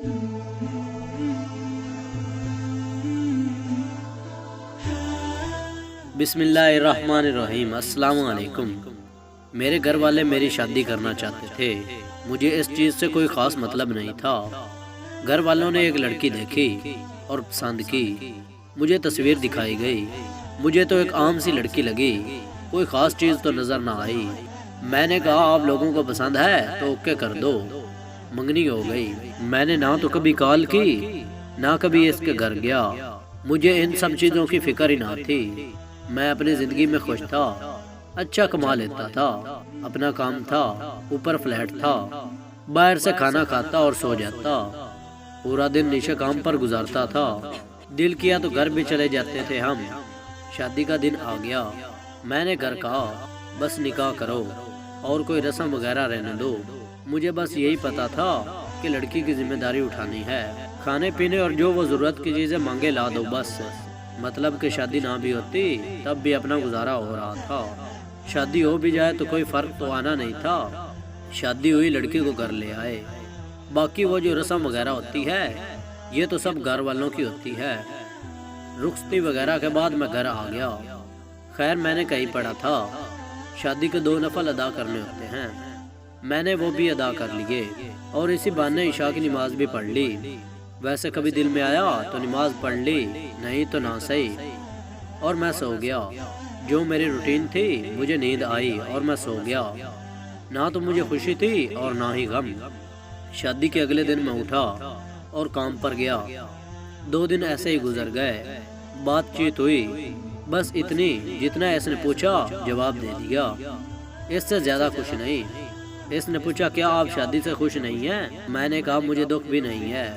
بسم اللہ الرحمن الرحیم۔ السلام علیکم۔ میرے گھر والے میری شادی کرنا چاہتے تھے، مجھے اس چیز سے کوئی خاص مطلب نہیں تھا۔ گھر والوں نے ایک لڑکی دیکھی اور پسند کی، مجھے تصویر دکھائی گئی، مجھے تو ایک عام سی لڑکی لگی، کوئی خاص چیز تو نظر نہ آئی۔ میں نے کہا آپ لوگوں کو پسند ہے تو اوکے کر دو۔ منگنی ہو گئی۔ میں نے نہ تو کبھی کال کی نہ کبھی اس کے گھر گیا، مجھے ان سب چیزوں کی فکر ہی نہ تھی۔ میں اپنی زندگی میں خوش تھا، اچھا کما لیتا تھا، اپنا کام تھا، اوپر فلیٹ تھا، باہر سے کھانا کھاتا اور سو جاتا، پورا دن نیچے کام پر گزارتا تھا، دل کیا تو گھر بھی چلے جاتے تھے ہم۔ شادی کا دن آ گیا، میں نے گھر کہا بس نکاح کرو اور کوئی رسم وغیرہ رہنے دو۔ مجھے بس یہی پتا تھا کہ لڑکی کی ذمہ داری اٹھانی ہے، کھانے پینے اور جو وہ ضرورت کی چیزیں مانگے لا دو بس۔ مطلب کہ شادی نہ بھی ہوتی تب بھی اپنا گزارا ہو رہا تھا، شادی ہو بھی جائے تو کوئی فرق تو آنا نہیں تھا۔ شادی ہوئی، لڑکی کو گھر لے آئے، باقی وہ جو رسم وغیرہ ہوتی ہے یہ تو سب گھر والوں کی ہوتی ہے۔ رخصتی وغیرہ کے بعد میں گھر آ گیا۔ خیر میں نے کہیں پڑھا تھا شادی کے 2 نفل ادا کرنے ہوتے ہیں، میں نے وہ بھی ادا کر لیے اور اسی بہانے عشاء کی نماز بھی پڑھ لی۔ ویسے کبھی دل میں آیا تو نماز پڑھ لی، نہیں تو نہ صحیح، اور میں سو گیا۔ جو میری روٹین تھی، مجھے نیند آئی اور میں سو گیا، نہ تو مجھے خوشی تھی اور نہ ہی غم۔ شادی کے اگلے دن میں اٹھا اور کام پر گیا۔ 2 دن ایسے ہی گزر گئے، بات چیت ہوئی، بس اتنی جتنا اس نے پوچھا جواب دے دیا، اس سے زیادہ کچھ نہیں۔ اس نے پوچھا کیا آپ شادی سے خوش نہیں ہیں؟ میں نے کہا مجھے دکھ بھی نہیں ہے،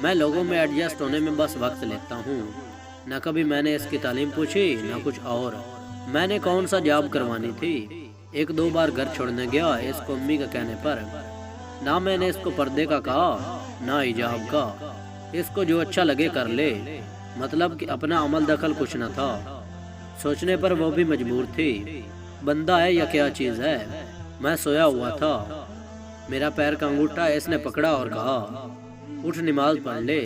میں لوگوں میں ایڈجسٹ ہونے میں بس وقت لیتا ہوں۔ نہ کبھی میں نے اس کی تعلیم پوچھی نہ کچھ اور، میں نے کون سا جاب کروانی تھی۔ 1-2 بار گھر چھوڑنے گیا اس کو امی کا کہنے پر، نہ میں نے اس کو پردے کا کہا نہ حجاب کا، اس کو جو اچھا لگے کر لے، مطلب کہ اپنا عمل دخل کچھ نہ تھا۔ سوچنے پر وہ بھی مجبور تھی، بندہ ہے یا کیا چیز ہے۔ میں سویا ہوا تھا، میرا پیر کا انگوٹھا اس نے پکڑا اور کہا اٹھ نماز پڑھ لے۔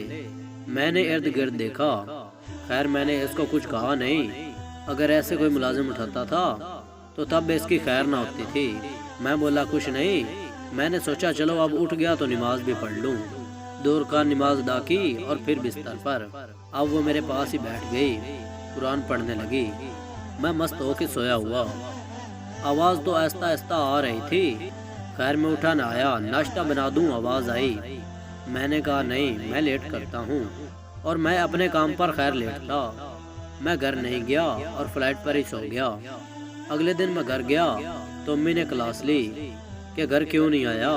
میں نے ارد گرد دیکھا، خیر میں نے اس کو کچھ کہا نہیں، اگر ایسے کوئی ملازم اٹھاتا تھا تو تب اس کی خیر نہ ہوتی تھی۔ میں بولا کچھ نہیں، میں نے سوچا چلو اب اٹھ گیا تو نماز بھی پڑھ لوں۔ 2 رکعت نماز ادا کی اور پھر بستر پر۔ اب وہ میرے پاس ہی بیٹھ گئی، قرآن پڑھنے لگی، میں مست ہو کے سویا ہوا۔ آواز تو آہستہ آہستہ آ رہی تھی، خیر میں اٹھا نہ آیا، ناشتہ بنا دوں آواز آئی۔ میں نے کہا نہیں میں لیٹ کرتا ہوں، اور میں اپنے کام پر خیر لیٹ تھا۔ میں گھر نہیں گیا اور فلائٹ پر ہی سو گیا۔ اگلے دن میں گھر گیا تو امی نے کلاس لی کہ گھر کیوں نہیں آیا،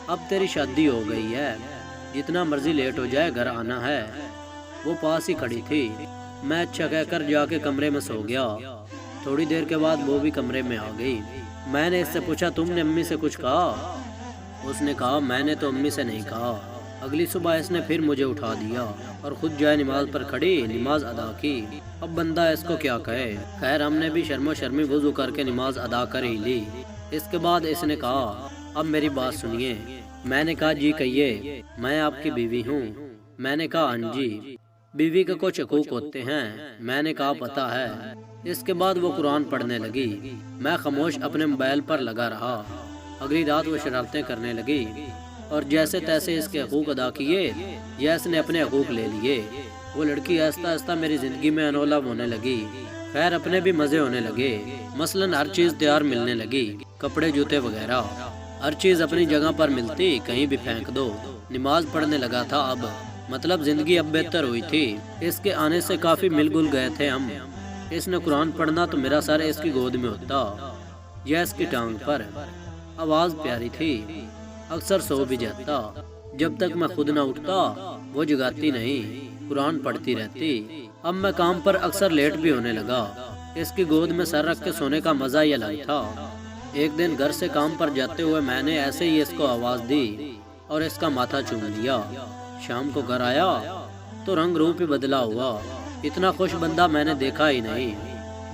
اب تیری شادی ہو گئی ہے، جتنا مرضی لیٹ ہو جائے گھر آنا ہے۔ وہ پاس ہی کھڑی تھی، میں اچھا کہہ کر جا کے کمرے میں سو گیا۔ تھوڑی دیر کے بعد وہ بھی کمرے میں آ گئی۔ میں نے اس سے پوچھا تم نے امی سے کچھ کہا؟ اس نے کہا میں نے تو امی سے نہیں کہا۔ اگلی صبح اس نے پھر مجھے اٹھا دیا اور خود جائے نماز پر کھڑی، نماز ادا کی۔ اب بندہ اس کو کیا کہے، خیر ہم نے بھی شرم و شرمی وضو کر کے نماز ادا کر ہی لی۔ اس کے بعد اس نے کہا اب میری بات سنیے۔ میں نے کہا جی کہیے، میں آپ کی بیوی ہوں۔ میں نے کہا ہاں جی، بیوی کے کچھ حقوق ہوتے ہیں۔ میں نے کہا پتہ ہے۔ اس کے بعد وہ قرآن پڑھنے لگی، میں خاموش اپنے موبائل پر لگا رہا۔ اگلی رات وہ شرارتیں کرنے لگی اور جیسے تیسے اس کے حقوق ادا کیے یا اس نے اپنے حقوق لے لیے۔ وہ لڑکی آہستہ آہستہ میری زندگی میں انوالو ہونے لگی، خیر اپنے بھی مزے ہونے لگے، مثلاً ہر چیز تیار ملنے لگی، کپڑے جوتے وغیرہ، ہر چیز اپنی جگہ پر ملتی، کہیں بھی پھینک دو۔ نماز پڑھنے لگا تھا اب، مطلب زندگی اب بہتر ہوئی تھی۔ اس کے آنے سے کافی مل گل گئے تھے ہم۔ اس نے قرآن پڑھنا تو میرا سر اس کی گود میں ہوتا یا اس کی ٹانگ پر۔ آواز پیاری تھی، اکثر سو بھی جاتا، جب تک میں خود نہ اٹھتا وہ جگاتی نہیں، قرآن پڑھتی رہتی۔ اب میں کام پر اکثر لیٹ بھی ہونے لگا، اس کی گود میں سر رکھ کے سونے کا مزہ ہی الگ تھا۔ ایک دن گھر سے کام پر جاتے ہوئے میں نے ایسے ہی اس کو آواز دی اور اس کا ماتھا چوم لیا۔ شام کو گھر آیا تو رنگ روپ ہی بدلا ہوا، اتنا خوش بندہ میں نے دیکھا ہی نہیں۔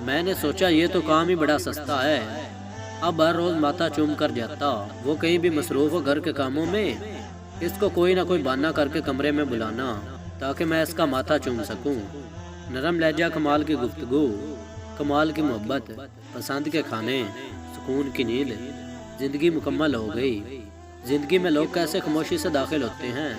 میں نے سوچا یہ تو کام ہی بڑا سستا ہے، اب ہر روز ماتھا چوم کر جاتا۔ وہ کہیں بھی مصروف ہو گھر کے کاموں میں، اس کو کوئی نہ کوئی بہانہ کر کے کمرے میں بلانا تاکہ میں اس کا ماتھا چوم سکوں۔ نرم لہجہ، کمال کی گفتگو، کمال کی محبت، پسند کے کھانے، سکون کی نیند، زندگی مکمل ہو گئی۔ زندگی میں لوگ کیسے خاموشی سے داخل ہوتے ہیں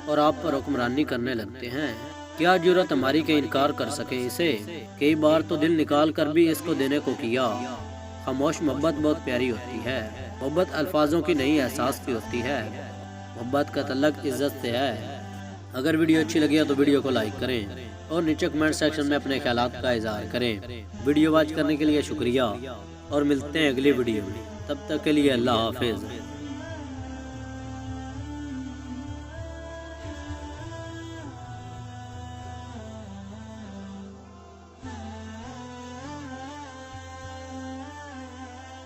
اور آپ پر حکمرانی کرنے لگتے ہیں۔ کیا جرأت ہماری کہ انکار کر سکے اسے؟ کئی بار تو دل نکال کر بھی اس کو دینے کو کیا۔ خاموش محبت بہت پیاری ہوتی ہے۔ محبت الفاظوں کی نہیں، احساس کی ہوتی ہے۔ محبت کا تعلق عزت سے ہے۔ اگر ویڈیو اچھی لگی ہے تو ویڈیو کو لائک کریں اور نیچے کمنٹ سیکشن میں اپنے خیالات کا اظہار کریں۔ ویڈیو واچ کرنے کے لیے شکریہ اور ملتے ہیں اگلی ویڈیو میں۔ تب تک کے لیے اللہ حافظ۔